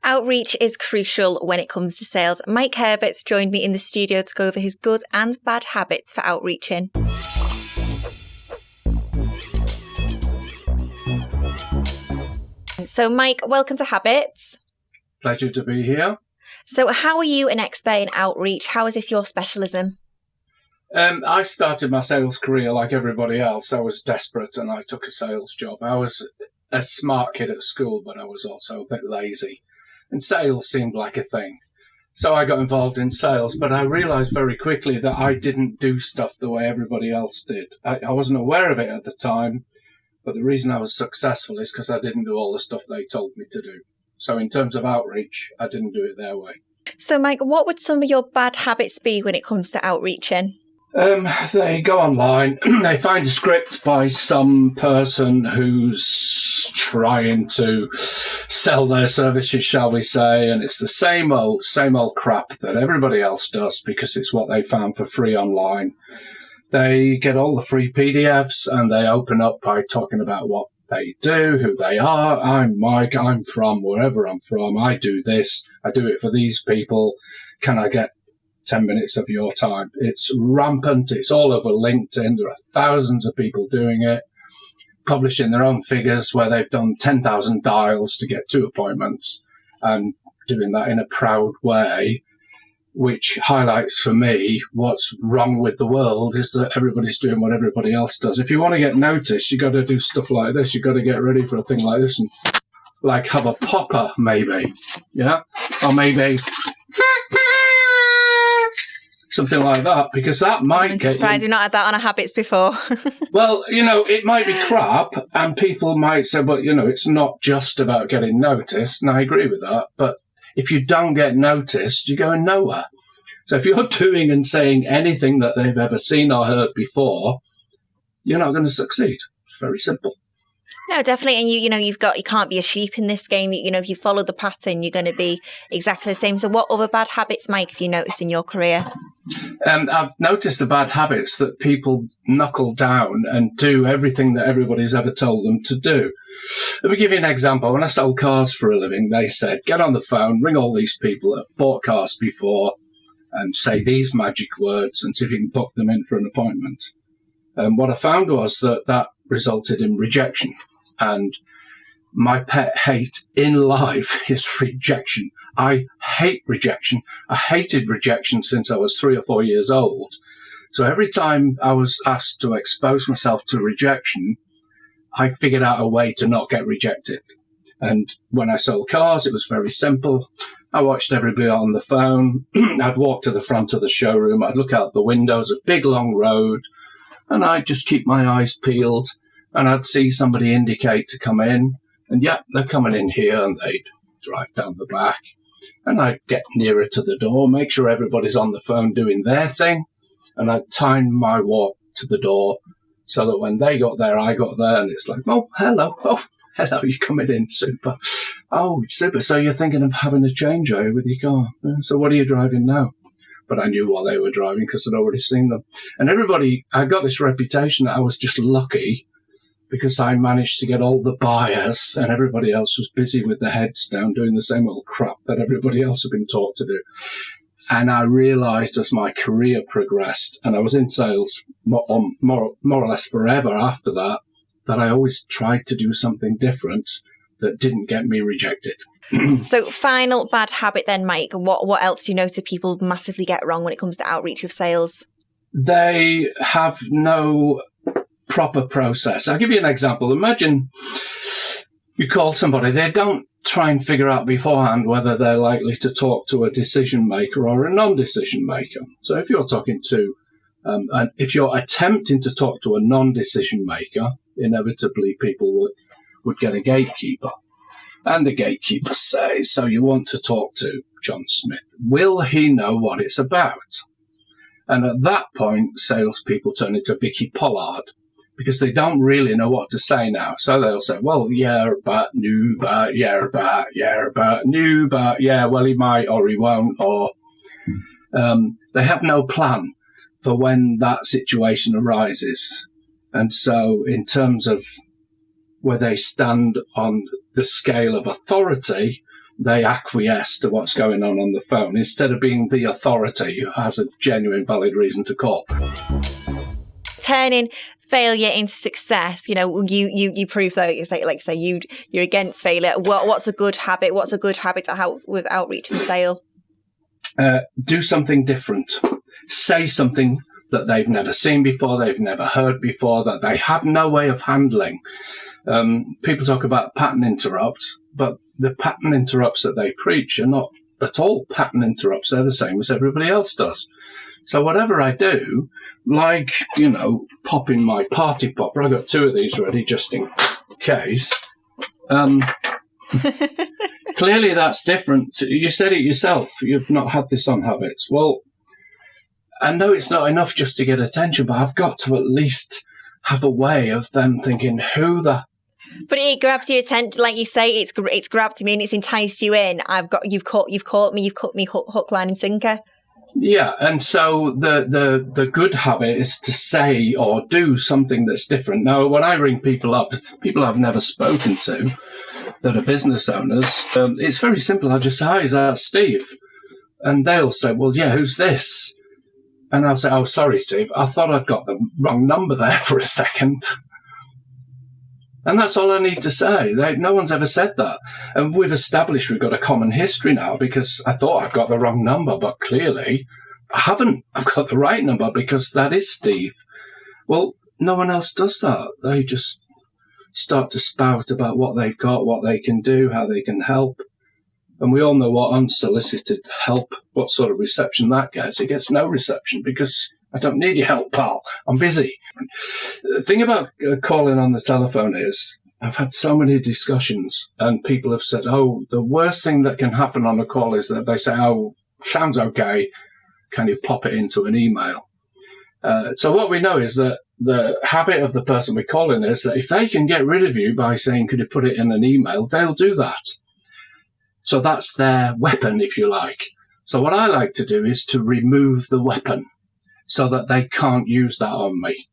Outreach is crucial when it comes to sales. Mike Herberts joined me in the studio to go over his good and bad habits for outreaching. So Mike, welcome to Habitz. Pleasure to be here. So how are you an expert in outreach? How is this your specialism? I started my sales career like everybody else. I was desperate and I took a sales job. I was a smart kid at school, but I was also a bit lazy. And sales seemed like a thing. So I got involved in sales, but I realized very quickly that I didn't do stuff the way everybody else did. I wasn't aware of it at the time, but the reason I was successful is because I didn't do all the stuff they told me to do. So in terms of outreach, I didn't do it their way. So Mike, what would some of your bad habits be when it comes to outreaching? They go online, they find a script by some person who's trying to sell their services, shall we say, and it's the same old crap that everybody else does because it's what they found for free online. They get all the free PDFs and they open up by talking about what they do, who they are. I'm Mike, I'm from wherever I'm from, I do this, I do it for these people, can I get 10 minutes of your time? It's rampant. It's all over LinkedIn. There are thousands of people doing it, publishing their own figures where they've done 10,000 dials to get 2 appointments and doing that in a proud way, which highlights for me what's wrong with the world is that everybody's doing what everybody else does. If you want to get noticed, you got to do stuff like this. You got to get ready for a thing like this and like have a popper maybe. Yeah. Or maybe something like that, because that might get surprised you've not had that on a Habitz before. Well, it might be crap and people might say, but, it's not just about getting noticed. And I agree with that. But if you don't get noticed, you're going nowhere. So if you're doing and saying anything that they've ever seen or heard before, you're not going to succeed. It's very simple. No, definitely. And you can't be a sheep in this game. If you follow the pattern, you're going to be exactly the same. So what other bad habits, Mike, have you noticed in your career? I've noticed the bad habits that people knuckle down and do everything that everybody's ever told them to do. Let me give you an example. When I sold cars for a living, they said, get on the phone, ring all these people that bought cars before and say these magic words and see if you can book them in for an appointment. And what I found was that resulted in rejection. And my pet hate in life is rejection. I hate rejection. I hated rejection since I was 3 or 4 years old. So every time I was asked to expose myself to rejection, I figured out a way to not get rejected. And when I sold cars, it was very simple. I watched everybody on the phone. I'd walk to the front of the showroom. I'd look out the windows, a big long road, and I'd just keep my eyes peeled. And I'd see somebody indicate to come in. And yeah, they're coming in here, and they'd drive down the back. And I'd get nearer to the door, make sure everybody's on the phone doing their thing. And I'd time my walk to the door so that when they got there, I got there. And it's like, oh, hello. Oh, hello, you're coming in. Super. Oh, super. So you're thinking of having a changeover with your car. So what are you driving now? But I knew what they were driving because I'd already seen them. And I got this reputation that I was just lucky because I managed to get all the buyers and everybody else was busy with their heads down doing the same old crap that everybody else had been taught to do. And I realized as my career progressed, and I was in sales more or less forever after that, that I always tried to do something different that didn't get me rejected. So final bad habit then, Mike, what else do you notice people massively get wrong when it comes to outreach of sales? They have no proper process. I'll give you an example. Imagine you call somebody, they don't try and figure out beforehand whether they're likely to talk to a decision maker or a non-decision maker. So if you're talking to, and if you're attempting to talk to a non-decision maker, inevitably people would get a gatekeeper. And the gatekeeper says, so you want to talk to John Smith. Will he know what it's about? And at that point, salespeople turn into Vicky Pollard, because they don't really know what to say now. So they'll say, well, yeah, but, no, but, yeah, but, no, but, yeah, well, he might or he won't, or they have no plan for when that situation arises. And so in terms of where they stand on the scale of authority, they acquiesce to what's going on the phone instead of being the authority who has a genuine, valid reason to call. Turning failure into success, you prove though, you're against failure. What's a good habit? What's a good habit to help with outreach and sale? Do something different. Say something that they've never seen before, they've never heard before, that they have no way of handling. People talk about pattern interrupts, but the pattern interrupts that they preach are not at all pattern interrupts. They're the same as everybody else does. So whatever I do, like, popping my party popper, I've got 2 of these ready just in case. Clearly that's different. You said it yourself. You've not had this on Habitz. Well, I know it's not enough just to get attention, but I've got to at least have a way of them thinking, But it grabs your attention, like you say. It's grabbed me and it's enticed you in. You've caught me hook, line, and sinker. Yeah, and so the good habit is to say or do something that's different. Now, when I ring people up, people I've never spoken to that are business owners, it's very simple. I just say, "Hi, is that Steve?" And they'll say, "Well, yeah, who's this?" And I'll say, "Oh, sorry, Steve, I thought I'd got the wrong number there for a second." And that's all I need to say. No one's ever said that. And we've established we've got a common history now, because I thought I'd got the wrong number, but clearly I haven't. I've got the right number because that is Steve. Well, no one else does that. They just start to spout about what they've got, what they can do, how they can help. And we all know what unsolicited help, what sort of reception that gets. It gets no reception because I don't need your help, pal. I'm busy. The thing about calling on the telephone is I've had so many discussions and people have said, "Oh, the worst thing that can happen on a call is that they say, 'Oh, sounds okay. Can you pop it into an email?'" So what we know is that the habit of the person we're calling is that if they can get rid of you by saying, "Could you put it in an email?" they'll do that. So that's their weapon, if you like. So what I like to do is to remove the weapon so that they can't use that on me.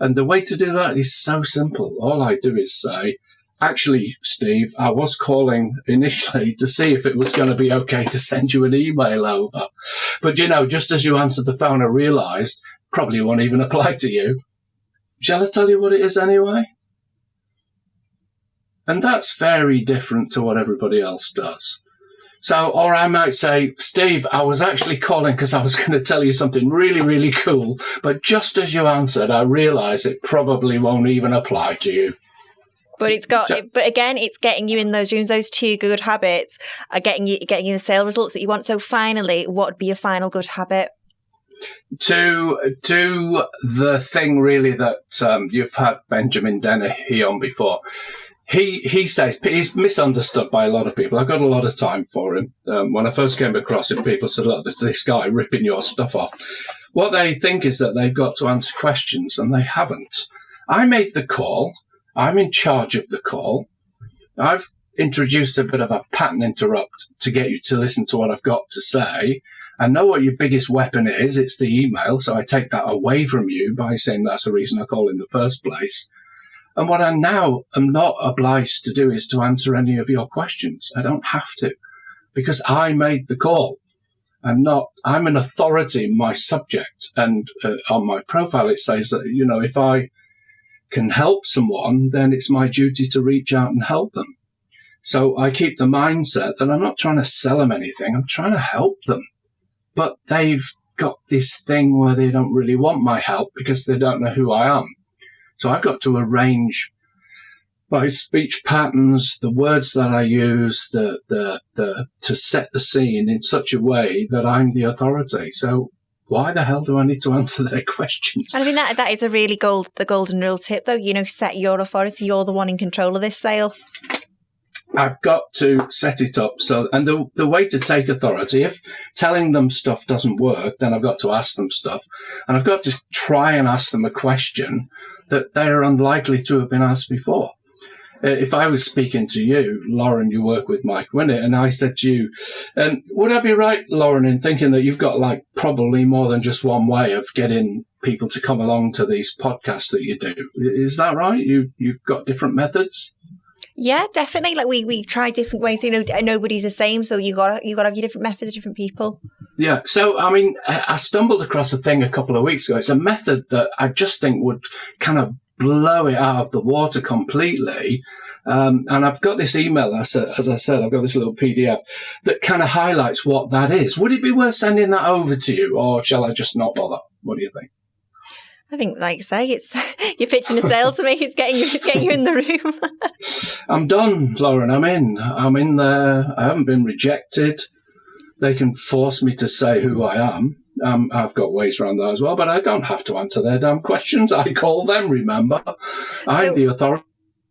And the way to do that is so simple. All I do is say, "Actually, Steve, I was calling initially to see if it was going to be okay to send you an email over. But, just as you answered the phone, I realised probably won't even apply to you. Shall I tell you what it is anyway?" And that's very different to what everybody else does. So, or I might say, "Steve, I was actually calling because I was going to tell you something really, really cool. But just as you answered, I realised it probably won't even apply to you." But again, it's getting you in those rooms. Those 2 good habits are getting you the sales results that you want. So finally, what would be a final good habit? To do the thing really that you've had Benjamin Dennehy on before. He says he's misunderstood by a lot of people. I've got a lot of time for him. When I first came across him, people said, "Look, there's this guy ripping your stuff off." What they think is that they've got to answer questions, and they haven't. I made the call. I'm in charge of the call. I've introduced a bit of a pattern interrupt to get you to listen to what I've got to say. I know what your biggest weapon is. It's the email. So I take that away from you by saying that's the reason I call in the first place. And what I now am not obliged to do is to answer any of your questions. I don't have to, because I made the call. I'm an authority in my subject. And on my profile, it says that, if I can help someone, then it's my duty to reach out and help them. So I keep the mindset that I'm not trying to sell them anything. I'm trying to help them. But they've got this thing where they don't really want my help because they don't know who I am. So I've got to arrange my speech patterns, the words that I use, to set the scene in such a way that I'm the authority. So why the hell do I need to answer their questions? And I mean, that is a really the golden rule tip, though. Set your authority. You're the one in control of this sale. I've got to set it up. And the way to take authority, if telling them stuff doesn't work, then I've got to ask them stuff. And I've got to try and ask them a question that they're unlikely to have been asked before. If I was speaking to you, Lauren, you work with Mike Winnett, and I said to you, would I be right, Lauren, in thinking that you've got probably more than just one way of getting people to come along to these podcasts that you do? Is that right? You've got different methods? Yeah, definitely. Like we try different ways. Nobody's the same, so you got to have your different methods, different people. Yeah. So, I mean, I stumbled across a thing a couple of weeks ago. It's a method that I just think would kind of blow it out of the water completely. And I've got this email, as I said, I've got this little PDF that kind of highlights what that is. Would it be worth sending that over to you, or shall I just not bother? What do you think? I think, like I say, it's you're pitching a sale to me. It's getting you in the room. I'm done, Lauren. I'm in there. I haven't been rejected. They can force me to say who I am. I've got ways around that as well, but I don't have to answer their damn questions. I call them, remember? I'm the authority.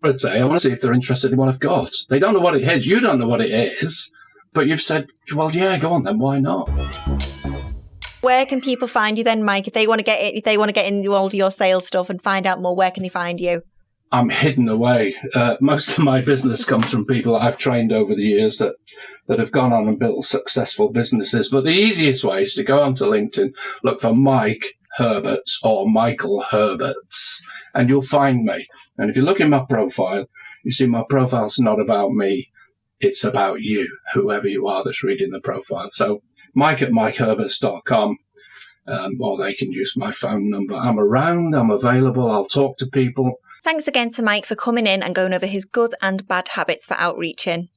I want to see if they're interested in what I've got. They don't know what it is. You don't know what it is. But you've said, well, yeah, go on then. Why not? Where can people find you then, Mike? If they want to get into all your sales stuff and find out more, where can they find you? I'm hidden away. Most of my business comes from people I've trained over the years that have gone on and built successful businesses. But the easiest way is to go onto LinkedIn, look for Mike Herberts or Michael Herberts, and you'll find me. And if you look in my profile, you see my profile's not about me. It's about you, whoever you are that's reading the profile. So Mike at MikeHerberts.com, or they can use my phone number. I'm around, I'm available, I'll talk to people. Thanks again to Mike for coming in and going over his good and bad habits for outreaching.